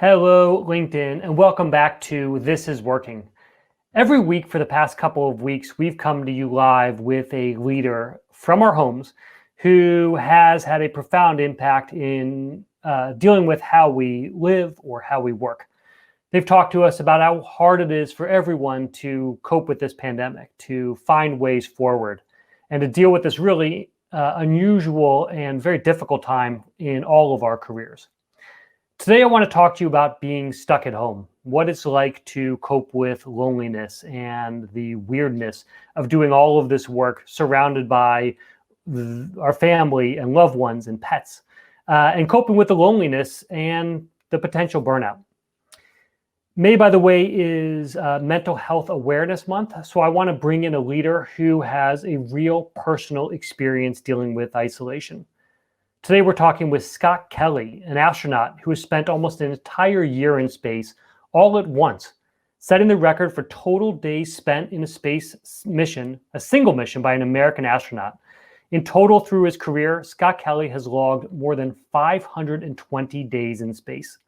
Hello, LinkedIn, and welcome back to This is Working. Every week for the past couple of weeks, we've come to you live with a leader from our homes who has had a profound impact in dealing with how we live or how we work. They've talked to us about how hard it is for everyone to cope with this pandemic, to find ways forward, and to deal with this really unusual and very difficult time in all of our careers. Today, I want to talk to you about being stuck at home, what it's like to cope with loneliness and the weirdness of doing all of this work surrounded by our family and loved ones and pets, and coping with the loneliness and the potential burnout. May, by the way, is Mental Health Awareness Month, so I want to bring in a leader who has a real personal experience dealing with isolation. Today, we're talking with Scott Kelly, an astronaut who has spent almost an entire year in space all at once, setting the record for total days spent in a space mission, a single mission by an American astronaut. In total, through his career, Scott Kelly has logged more than 520 days in space.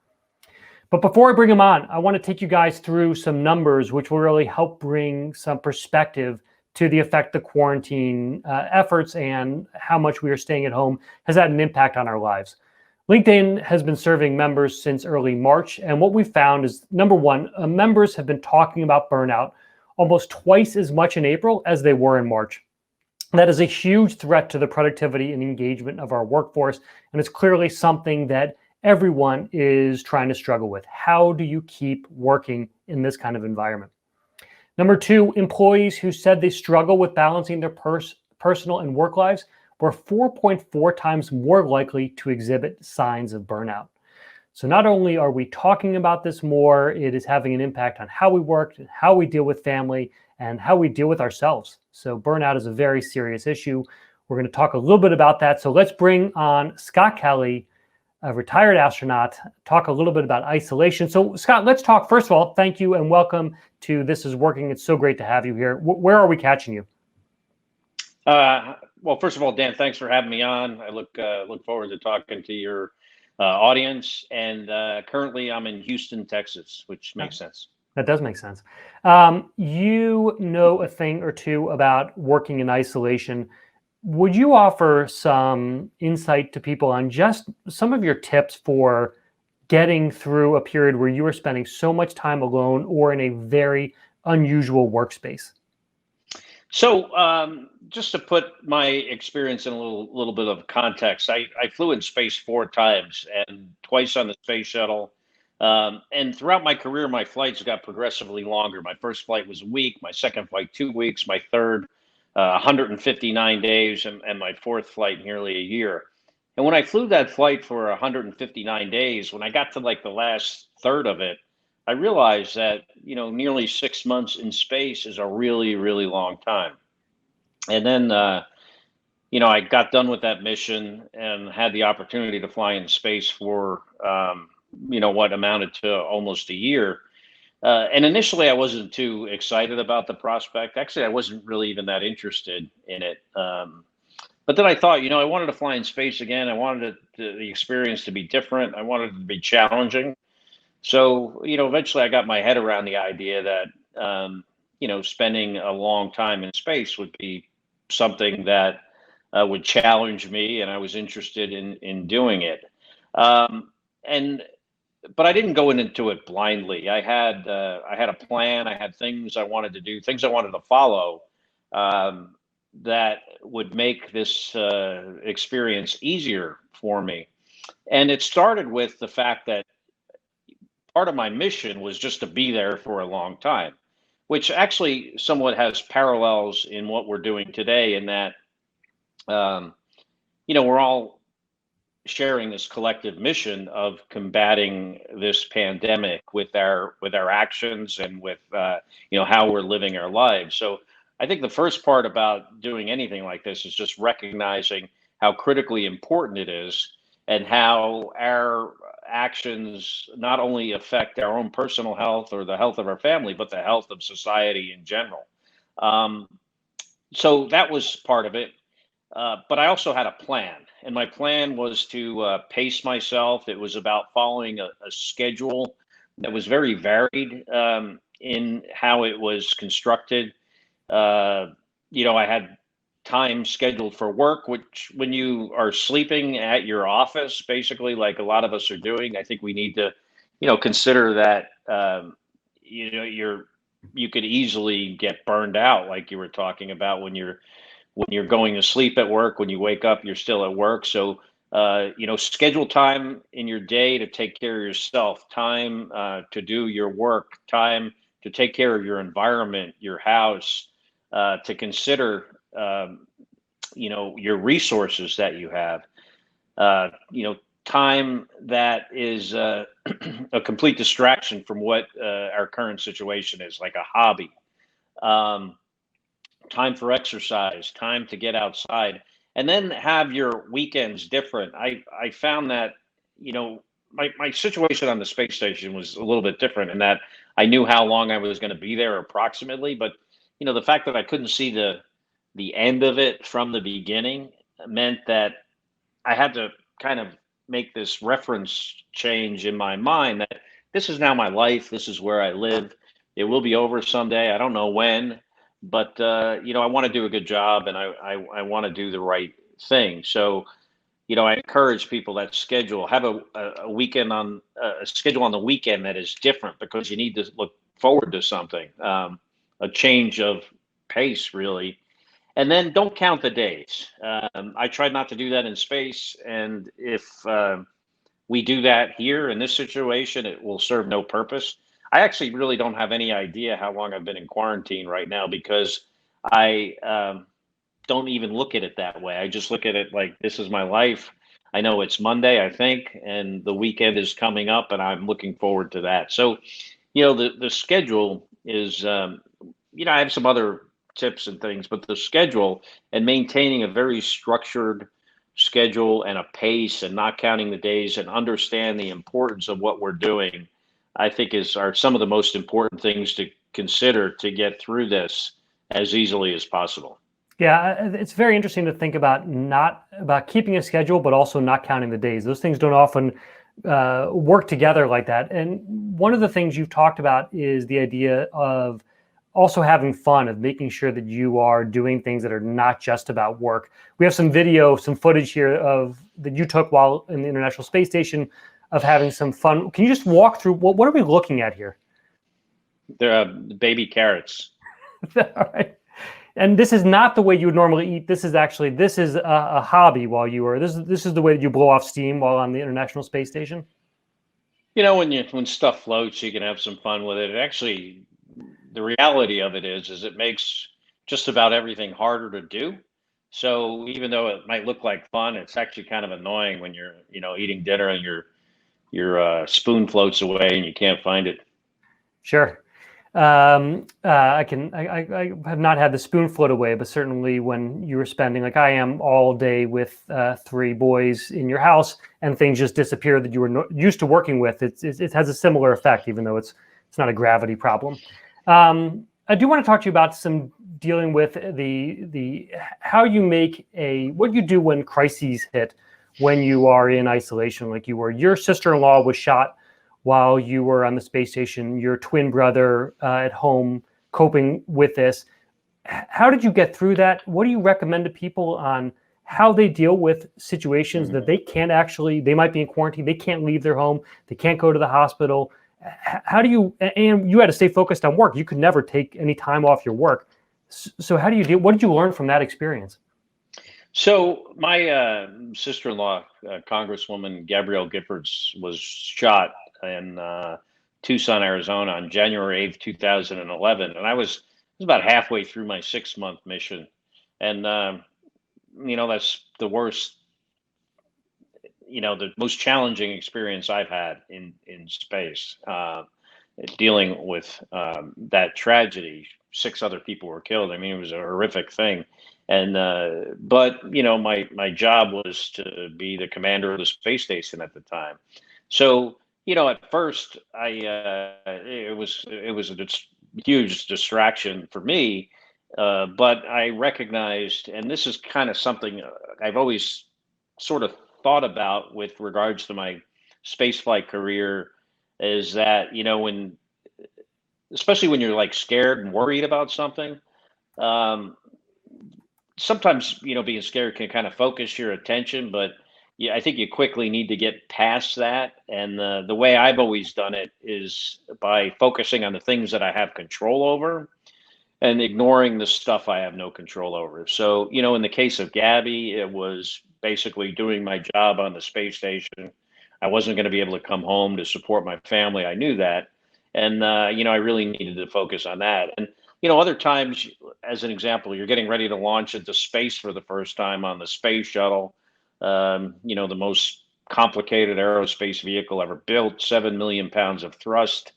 But before I bring him on, I want to take you guys through some numbers which will really help bring some perspective to the effect the quarantine efforts and how much we are staying at home has had an impact on our lives. LinkedIn has been serving members since early March, and what we found is, number one, members have been talking about burnout almost twice as much in April as they were in March. That is a huge threat to the productivity and engagement of our workforce, and it's clearly something that everyone is trying to struggle with. How do you keep working in this kind of environment? Number two, employees who said they struggle with balancing their personal and work lives were 4.4 times more likely to exhibit signs of burnout. So not only are we talking about this more, it is having an impact on how we work, how we deal with family, and how we deal with ourselves. So burnout is a very serious issue. We're going to talk a little bit about that. So let's bring on Scott Kelly, a retired astronaut, talk a little bit about isolation. So Scott, let's talk. First of all, thank you and welcome to This is Working. It's so great to have you here. Where are we catching you? Well, first of all, Dan, thanks for having me on. I look forward to talking to your audience. And currently, I'm in Houston, Texas, which makes sense. That does make sense. You know a thing or two about working in isolation. Would you offer some insight to people on just some of your tips for getting through a period where you are spending so much time alone or in a very unusual workspace? So, just to put my experience in a little bit of context, I flew in space 4 times and twice on the space shuttle. And throughout my career, my flights got progressively longer. My first flight was a week, my second flight 2 weeks, my third 159 days, and my fourth flight nearly a year. And when I flew that flight for 159 days, when I got to like the last third of it, I realized that, nearly 6 months in space is a really, really long time. And then, I got done with that mission and had the opportunity to fly in space for, what amounted to almost a year. And initially, I wasn't too excited about the prospect. Actually, I wasn't really even that interested in it. But then I thought, I wanted to fly in space again. I wanted the experience to be different. I wanted it to be challenging. So, eventually I got my head around the idea that, spending a long time in space would be something that would challenge me, and I was interested in doing it. And but I didn't go into it blindly. I had a plan. I had things I wanted to do, things I wanted to follow, that would make this experience easier for me. And it started with the fact that part of my mission was just to be there for a long time, which actually somewhat has parallels in what we're doing today. In that, we're all sharing this collective mission of combating this pandemic with our actions and with how we're living our lives. So I think the first part about doing anything like this is just recognizing how critically important it is and how our actions not only affect our own personal health or the health of our family, but the health of society in general. So that was part of it. But I also had a plan, and my plan was to pace myself. It was about following a schedule that was very varied in how it was constructed. Uh, I had time scheduled for work, which when you are sleeping at your office, basically, like a lot of us are doing, I think we need to, consider that, you could easily get burned out, like you were talking about when you're going to sleep at work, when you wake up, you're still at work. So, schedule time in your day to take care of yourself, time to do your work, time to take care of your environment, your house, to consider, your resources that you have, time that is a complete distraction from what our current situation is, like a hobby. Um, Time for exercise, time to get outside, and then have your weekends different. I found that, my situation on the space station was a little bit different in that I knew how long I was going to be there approximately, but the fact that I couldn't see the end of it from the beginning meant that I had to kind of make this reference change in my mind that this is now my life. This is where I live. It will be over someday. I don't know when, but I want to do a good job, and I want to do the right thing. So, I encourage people that schedule have a weekend on a schedule on the weekend that is different because you need to look forward to something, a change of pace, really. And then don't count the days. I tried not to do that in space, and if we do that here in this situation, it will serve no purpose. I actually really don't have any idea how long I've been in quarantine right now because I don't even look at it that way. I just look at it like this is my life. I know it's Monday, I think, and the weekend is coming up, and I'm looking forward to that. So, the schedule is, I have some other tips and things, but the schedule and maintaining a very structured schedule and a pace and not counting the days and understand the importance of what we're doing, I think are some of the most important things to consider to get through this as easily as possible. Yeah, it's very interesting to think about not about keeping a schedule, but also not counting the days. Those things don't often work together like that. And one of the things you've talked about is the idea of also having fun, of making sure that you are doing things that are not just about work. We have some video, some footage here of that you took while in the International Space Station of having some fun. Can you just walk through what are we looking at here? They're baby carrots. All right. And this is not the way you would normally eat. This is a hobby while you were. This is the way that you blow off steam while on the International Space Station. When stuff floats, you can have some fun with it. Actually, the reality of it is it makes just about everything harder to do. So even though it might look like fun, it's actually kind of annoying when you're eating dinner and your spoon floats away and you can't find it. Sure. I have not had the spoon float away, but certainly when you were spending, like I am, all day with three boys in your house and things just disappear that you were used to working with, it has a similar effect, even though it's not a gravity problem. I do want to talk to you about some dealing with the how you make what you do when crises hit, when you are in isolation, like you were. Your sister-in-law was shot while you were on the space station, your twin brother at home coping with this. How did you get through that? What do you recommend to people on how they deal with situations that they might be in quarantine, they can't leave their home, they can't go to the hospital? And you had to stay focused on work. You could never take any time off your work. So how do you deal? What did you learn from that experience? So my sister-in-law, Congresswoman Gabrielle Giffords, was shot in Tucson, Arizona, on January 8th, 2011, and I was about halfway through my 6-month mission, and that's the worst, the most challenging experience I've had in space, dealing with that tragedy. 6 other people were killed. I mean, it was a horrific thing. And but my job was to be the commander of the space station at the time. So at first it was a huge distraction for me, But I recognized, and this is kind of something I've always sort of thought about with regards to my spaceflight career, is that, when, especially when you're like scared and worried about something, um, sometimes, being scared can kind of focus your attention, but yeah, I think you quickly need to get past that. And the way I've always done it is by focusing on the things that I have control over and ignoring the stuff I have no control over. So, in the case of Gabby, it was basically doing my job on the space station. I wasn't going to be able to come home to support my family. I knew that. And, I really needed to focus on that. And, other times, as an example, you're getting ready to launch into space for the first time on the space shuttle, the most complicated aerospace vehicle ever built, 7 million pounds of thrust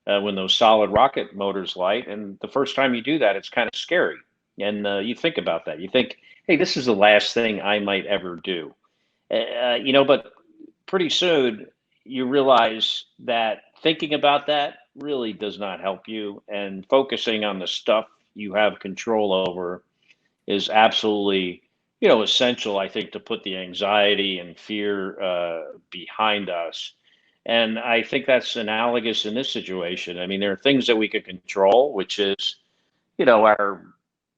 when those solid rocket motors light. And the first time you do that, it's kind of scary. And you think about that. You think, hey, this is the last thing I might ever do. But pretty soon you realize that thinking about that really does not help you. And focusing on the stuff you have control over is absolutely, essential, I think, to put the anxiety and fear behind us. And I think that's analogous in this situation. I mean, there are things that we could control, which is, our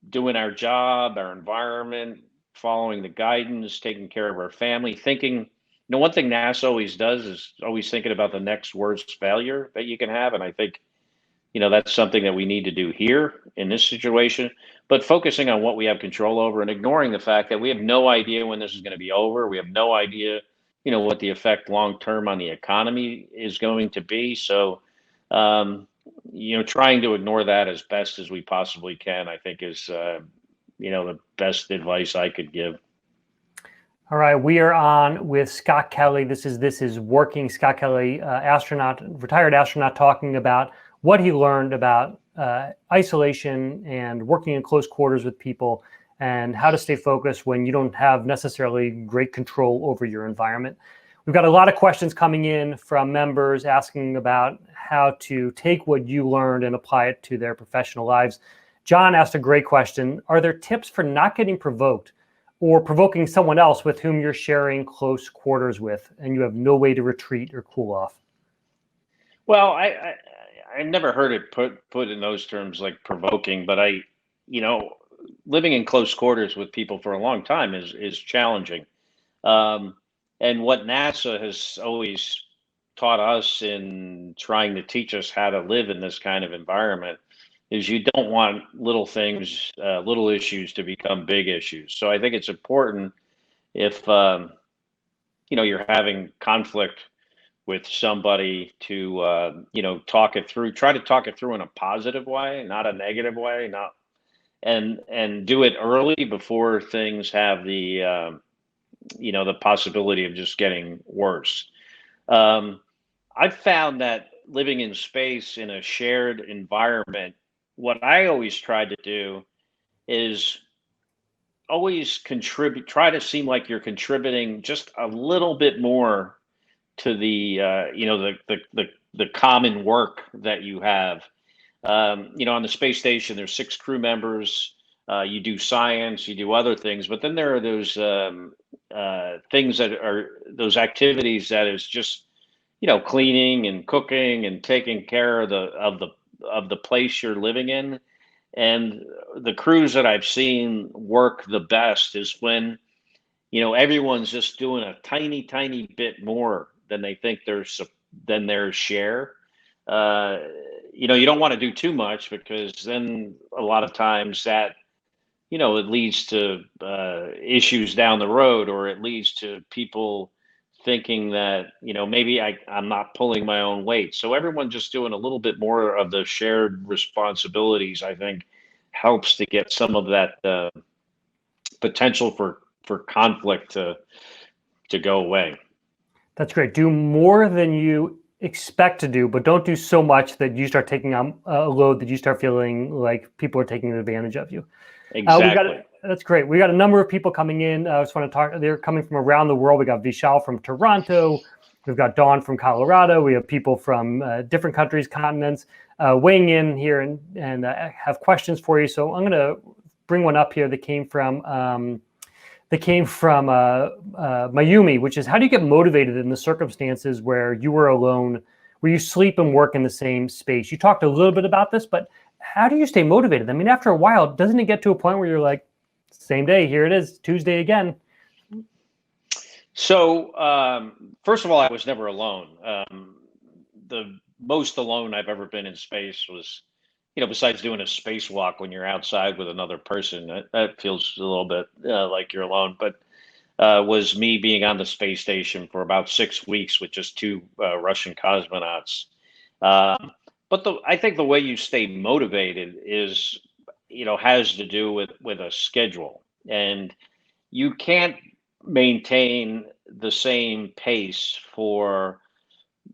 doing our job, our environment, following the guidance, taking care of our family, thinking, one thing NASA always does is always thinking about the next worst failure that you can have. And I think, that's something that we need to do here in this situation, but focusing on what we have control over and ignoring the fact that we have no idea when this is going to be over. We have no idea, what the effect long term on the economy is going to be. So, trying to ignore that as best as we possibly can, I think is, the best advice I could give. All right, we are on with Scott Kelly. This is Working. Scott Kelly, retired astronaut, talking about what he learned about isolation and working in close quarters with people, and how to stay focused when you don't have necessarily great control over your environment. We've got a lot of questions coming in from members asking about how to take what you learned and apply it to their professional lives. John asked a great question. Are there tips for not getting provoked or provoking someone else with whom you're sharing close quarters with and you have no way to retreat or cool off? Well, I've never heard it put in those terms, like provoking, but living in close quarters with people for a long time is challenging. Um, and what NASA has always taught us in trying to teach us how to live in this kind of environment is you don't want little things, little issues to become big issues. So I think it's important if, you're having conflict with somebody to, talk it through, try to talk it through in a positive way, not a negative way, and do it early before things have the possibility of just getting worse. I've found that living in space in a shared environment, what I always tried to do is always try to seem like you're contributing just a little bit more to the, the common work that you have. On the space station, there's 6 crew members. You do science, you do other things, but then there are those things that are those activities that is just, cleaning and cooking and taking care of the place you're living in. And the crews that I've seen work the best is when, everyone's just doing a tiny bit more than they think than their share. You don't want to do too much, because then a lot of times that, it leads to issues down the road, or it leads to people thinking that, maybe I'm not pulling my own weight. So everyone just doing a little bit more of the shared responsibilities, I think, helps to get some of that potential for conflict to go away. That's great. Do more than you expect to do, but don't do so much that you start taking on a load that you start feeling like people are taking advantage of you. Exactly. That's great. We got a number of people coming in. I just want to talk. They're coming from around the world. We got Vishal from Toronto. We've got Dawn from Colorado. We have people from different countries, continents. weighing in here and have questions for you. So I'm going to bring one up here that came from Mayumi, which is, how do you get motivated in the circumstances where you were alone, where you sleep and work in the same space? You talked a little bit about this, but how do you stay motivated? I mean, after a while, doesn't it get to a point where you're like, same day, here it is, Tuesday again? So, first of all, I was never alone. The most alone I've ever been in space was, besides doing a spacewalk when you're outside with another person, that feels a little bit like you're alone, but was me being on the space station for about 6 weeks with just two Russian cosmonauts. But I think the way you stay motivated is, has to do with a schedule, and you can't maintain the same pace for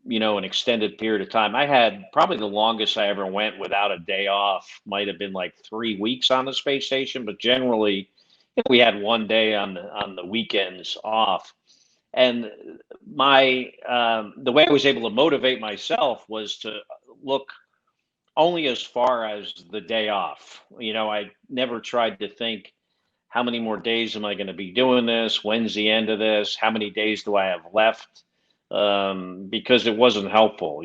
an extended period of time. I had probably the longest I ever went without a day off might have been like 3 weeks on the space station, but generally we had one day on the weekends off. And my the way I was able to motivate myself was to look only as far as the day off. I never tried to think, how many more days am I going to be doing this? When's the end of this? How many days do I have left? Because it wasn't helpful.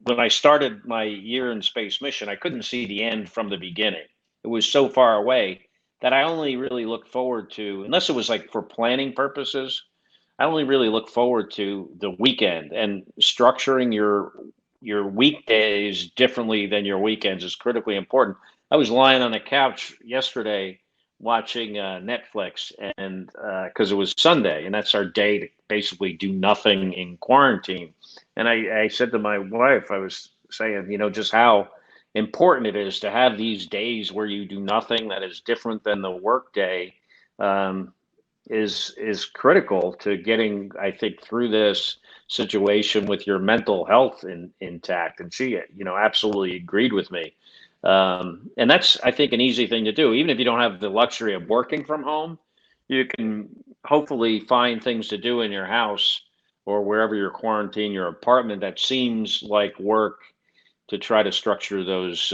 When I started my year in space mission, I couldn't see the end from the beginning. It was so far away that I only really looked forward to, unless it was like for planning purposes, I only really look forward to the weekend, and structuring your weekdays differently than your weekends is critically important. I was lying on the couch yesterday watching Netflix, and because it was Sunday, and that's our day to basically do nothing in quarantine. And I said to my wife, I was saying, just how important it is to have these days where you do nothing that is different than the work day. Is critical to getting, I think, through this situation with your mental health intact. And she, absolutely agreed with me. And that's, I think, an easy thing to do. Even if you don't have the luxury of working from home, you can hopefully find things to do in your house or wherever you're quarantined, your apartment, that seems like work, to try to structure those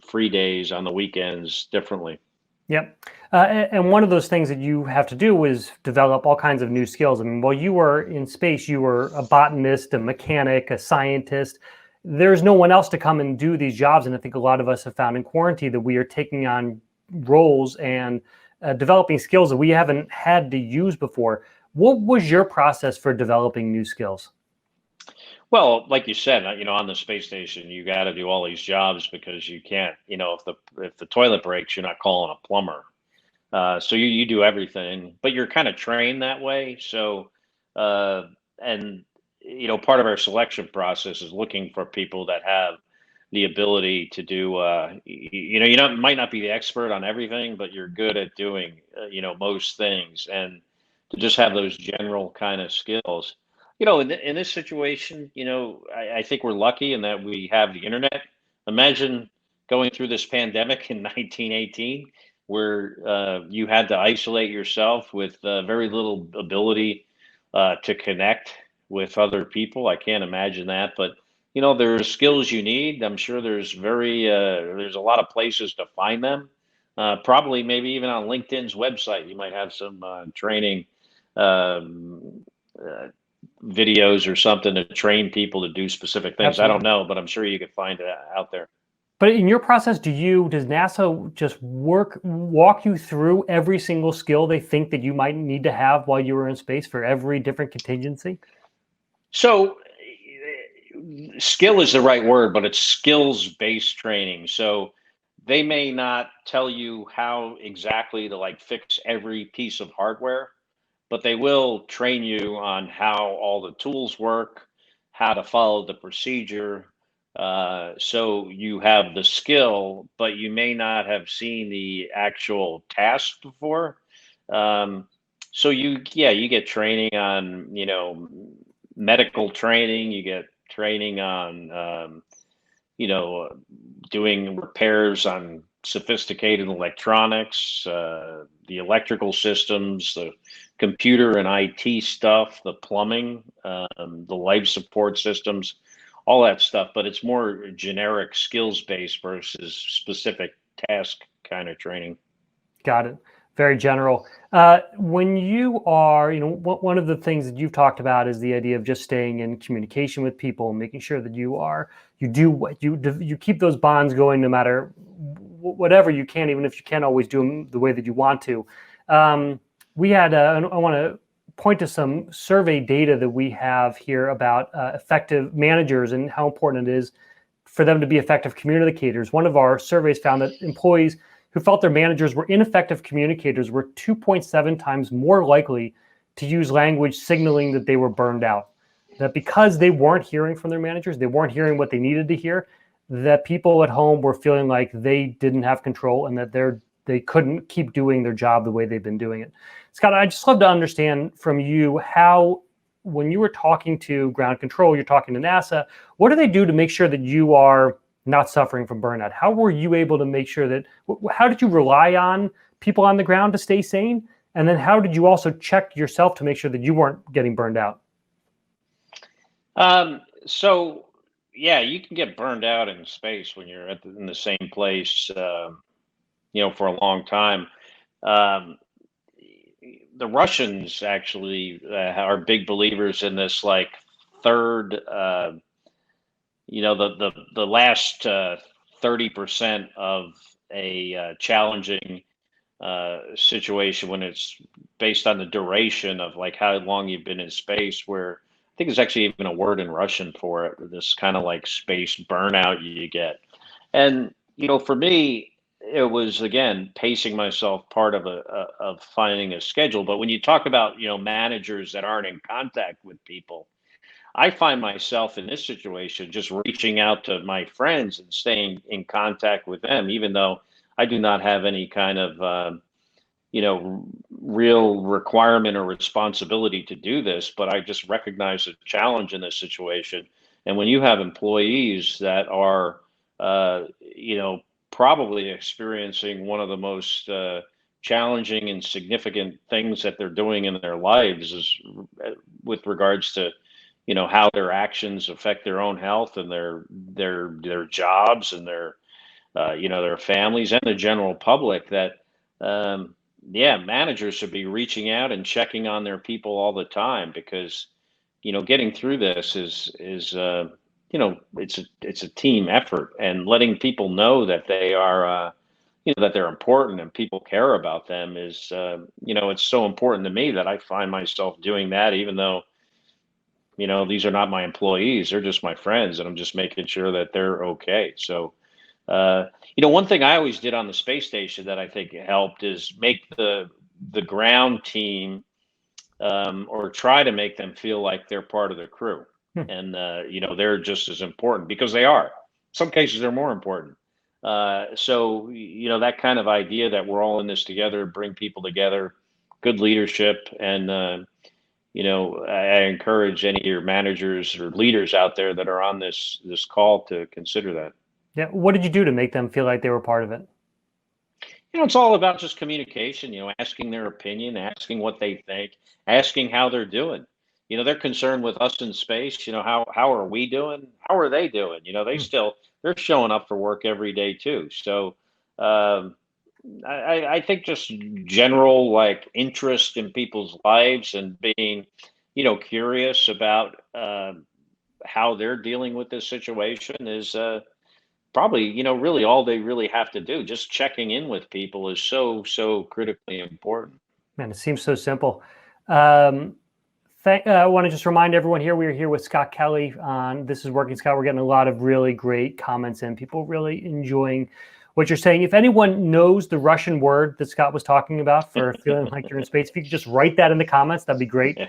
free days on the weekends differently. Yep. And one of those things that you have to do is develop all kinds of new skills. I mean, while you were in space, you were a botanist, a mechanic, a scientist. There's no one else to come and do these jobs. And I think a lot of us have found in quarantine that we are taking on roles and developing skills that we haven't had to use before. What was your process for developing new skills? Well, like you said, on the space station, you got to do all these jobs because you can't, if the toilet breaks, you're not calling a plumber. So you do everything, but you're kind of trained that way. So, and part of our selection process is looking for people that have the ability to do. Might not be the expert on everything, but you're good at doing, most things, and to just have those general kind of skills. In this situation, I think we're lucky in that we have the internet. Imagine going through this pandemic in 1918, where you had to isolate yourself with very little ability to connect with other people. I can't imagine that, but there are skills you need. I'm sure there's a lot of places to find them. Probably, maybe even on LinkedIn's website, you might have some training. Uh, Videos or something to train people to do specific things. Absolutely. I don't know, but I'm sure you could find it out there. But in your process, does NASA just walk you through every single skill they think that you might need to have while you were in space for every different contingency? So skill is the right word, but it's skills-based training. So they may not tell you how exactly to like fix every piece of hardware, but they will train you on how all the tools work, how to follow the procedure. So you have the skill, but you may not have seen the actual task before. So you get training on, medical training. You get training on, doing repairs on sophisticated electronics, the electrical systems, the computer and IT stuff, the plumbing, the life support systems. all that stuff, but it's more generic skills based versus specific task kind of training. Got it. Very general. When you are, one of the things that you've talked about is the idea of just staying in communication with people, making sure that you do what you keep those bonds going no matter whatever you can, even if you can't always do them the way that you want to. We had, I want to point to some survey data that we have here about effective managers and how important it is for them to be effective communicators. One of our surveys found that employees who felt their managers were ineffective communicators were 2.7 times more likely to use language signaling that they were burned out. That because they weren't hearing from their managers, they weren't hearing what they needed to hear, that people at home were feeling like they didn't have control and that they couldn't keep doing their job the way they've been doing it. Scott, I'd just love to understand from you how, when you were talking to ground control, you're talking to NASA, what do they do to make sure that you are not suffering from burnout? How were you able to make sure that, how did you rely on people on the ground to stay sane? And then how did you also check yourself to make sure that you weren't getting burned out? So yeah, you can get burned out in space when you're in the same place, for a long time. Um, the Russians actually are big believers in this, like third, the last 30% of a challenging situation when it's based on the duration of like how long you've been in space, where I think there's actually even a word in Russian for it, this kind of like space burnout you get. And, for me, it was again pacing myself, part of of finding a schedule. But when you talk about, managers that aren't in contact with people, I find myself in this situation just reaching out to my friends and staying in contact with them, even though I do not have any kind of real requirement or responsibility to do this. But I just recognize the challenge in this situation. And when you have employees that are, probably experiencing one of the most challenging and significant things that they're doing in their lives is with regards to how their actions affect their own health and their jobs and their families and the general public, that managers should be reaching out and checking on their people all the time, because getting through this is it's a team effort, and letting people know that they are that they're important and people care about them is it's so important to me that I find myself doing that, even though these are not my employees, they're just my friends, and I'm just making sure that they're okay. So one thing I always did on the space station that I think helped is make the ground team, or try to make them feel like they're part of the crew. Hmm. And they're just as important, because they are. Some cases they're more important. So that kind of idea that we're all in this together, bring people together, good leadership, and I encourage any of your managers or leaders out there that are on this call to consider that. Yeah. What did you do to make them feel like they were part of it? It's all about just communication, asking their opinion, asking what they think, asking how they're doing. They're concerned with us in space. How are we doing? How are they doing? Hmm. They're showing up for work every day too. So um, I think just general like interest in people's lives and being, curious about how they're dealing with this situation is probably, really all they really have to do. Just checking in with people is so critically important. Man, it seems so simple. Um, I want to just remind everyone here, we are here with Scott Kelly on This Is Working. Scott, we're getting a lot of really great comments in, people really enjoying what you're saying. If anyone knows the Russian word that Scott was talking about for feeling like you're in space, if you could just write that in the comments, that'd be great.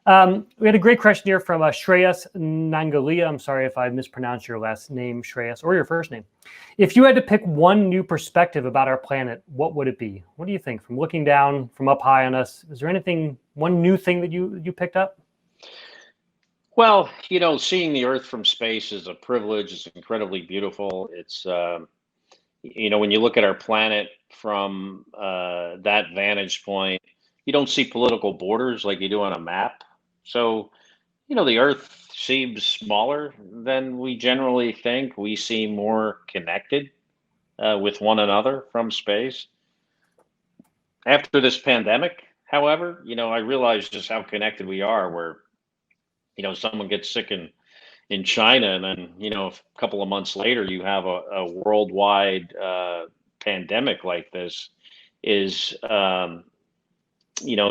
We had a great question here from Shreyas Nangalia. I'm sorry if I mispronounced your last name, Shreyas, or your first name. If you had to pick one new perspective about our planet, what would it be? What do you think? From looking down from up high on us, is there anything, one new thing that you picked up? Well, seeing the Earth from space is a privilege. It's incredibly beautiful. It's when you look at our planet from that vantage point, you don't see political borders like you do on a map. So the Earth seems smaller than we generally think. We seem more connected with one another from space. After this pandemic, however, I realized just how connected we are. Where someone gets sick in China, and then a couple of months later, you have a worldwide pandemic like this. Is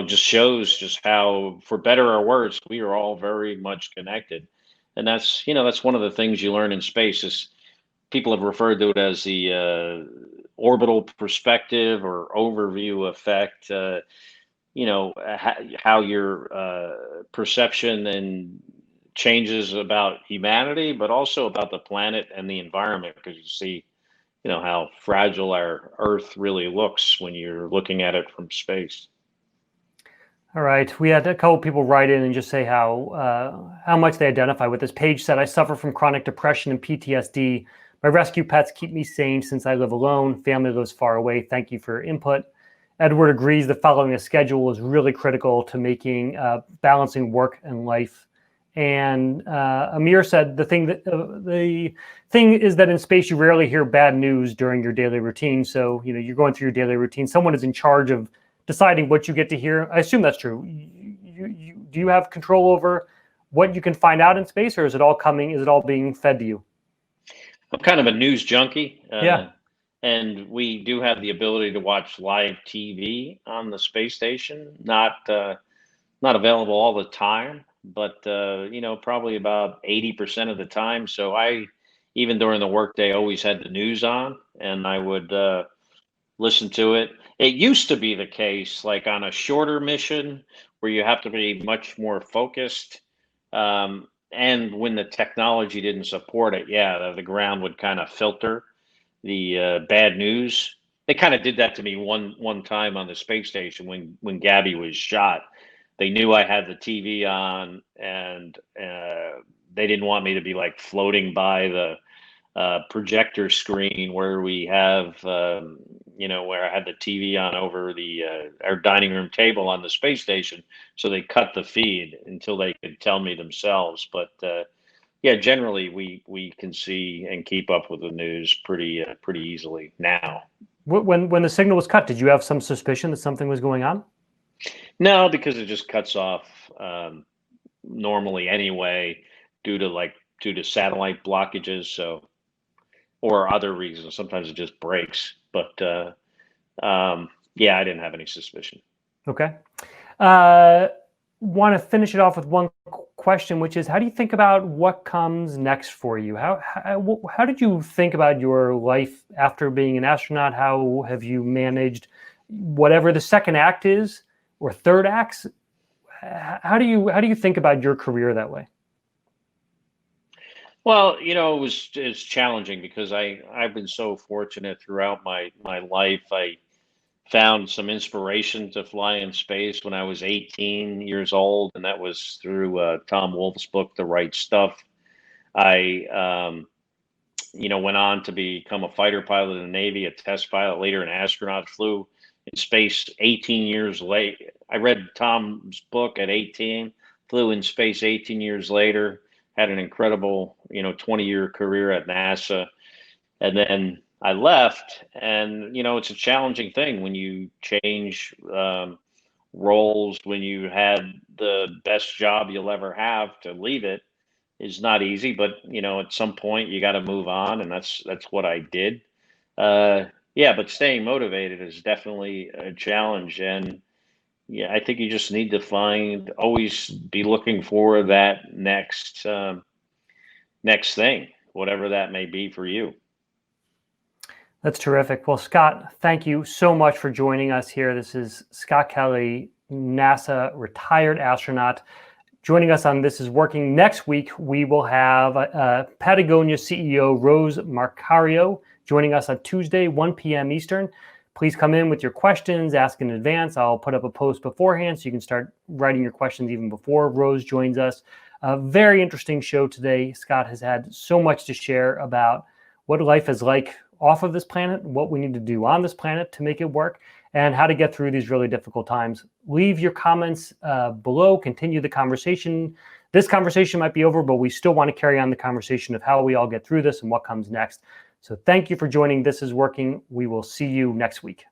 just shows just how, for better or worse, we are all very much connected. And that's one of the things you learn in space. Is people have referred to it as the orbital perspective or overview effect. How your perception and changes about humanity, but also about the planet and the environment, because you see, how fragile our Earth really looks when you're looking at it from space. All right. We had a couple people write in and just say how much they identify with this. Paige said, I suffer from chronic depression and PTSD. My rescue pets keep me sane since I live alone. Family lives far away. Thank you for your input. Edward agrees that following a schedule is really critical to making balancing work and life. And Amir said the thing is that in space you rarely hear bad news during your daily routine. So you're going through your daily routine. Someone is in charge of deciding what you get to hear. I assume that's true. Do you have control over what you can find out in space, or is it all being fed to you? I'm kind of a news junkie. Yeah. And we do have the ability to watch live TV on the space station. Not available all the time, but probably about 80% of the time. So I, even during the workday, always had the news on, and I would listen to it. It used to be the case, like on a shorter mission, where you have to be much more focused. And when the technology didn't support it, yeah, the ground would kind of filter the bad news. They kind of did that to me one time on the space station when Gabby was shot. They knew I had the TV on, and they didn't want me to be like floating by the projector screen where we have, where I had the TV on over our dining room table on the space station. So they cut the feed until they could tell me themselves. But yeah, generally we can see and keep up with the news pretty easily now. When the signal was cut, did you have some suspicion that something was going on? No, because it just cuts off normally anyway, due to satellite blockages. So, or other reasons. Sometimes it just breaks. But yeah, I didn't have any suspicion. Okay. Want to finish it off with one question, which is, how do you think about what comes next for you? How did you think about your life after being an astronaut? How have you managed whatever the second act is or third acts? How do you think about your career that way? Well, it's challenging because I've been so fortunate throughout my life. I found some inspiration to fly in space when I was 18 years old, and that was through Tom Wolfe's book, The Right Stuff. I, went on to become a fighter pilot in the Navy, a test pilot, later an astronaut, flew in space 18 years late. I read Tom's book at 18, flew in space 18 years later, had an incredible, 20-year career at NASA. And then I left, and it's a challenging thing when you change roles. When you had the best job you'll ever have, to leave it is not easy. But at some point you got to move on, and that's what I did. Yeah, but staying motivated is definitely a challenge, and yeah, I think you just need to always be looking for that next thing, whatever that may be for you. That's terrific. Well, Scott, thank you so much for joining us here. This is Scott Kelly, NASA retired astronaut, joining us on This Is Working. Next week, we will have Patagonia CEO Rose Marcario joining us on Tuesday, 1 p.m. Eastern. Please come in with your questions, ask in advance. I'll put up a post beforehand so you can start writing your questions even before Rose joins us. A very interesting show today. Scott has had so much to share about what life is like off of this planet, what we need to do on this planet to make it work, and how to get through these really difficult times. Leave your comments below, continue the conversation This conversation might be over, but we still want to carry on the conversation of how we all get through this and what comes next. So thank you for joining This Is Working. We will see you next week.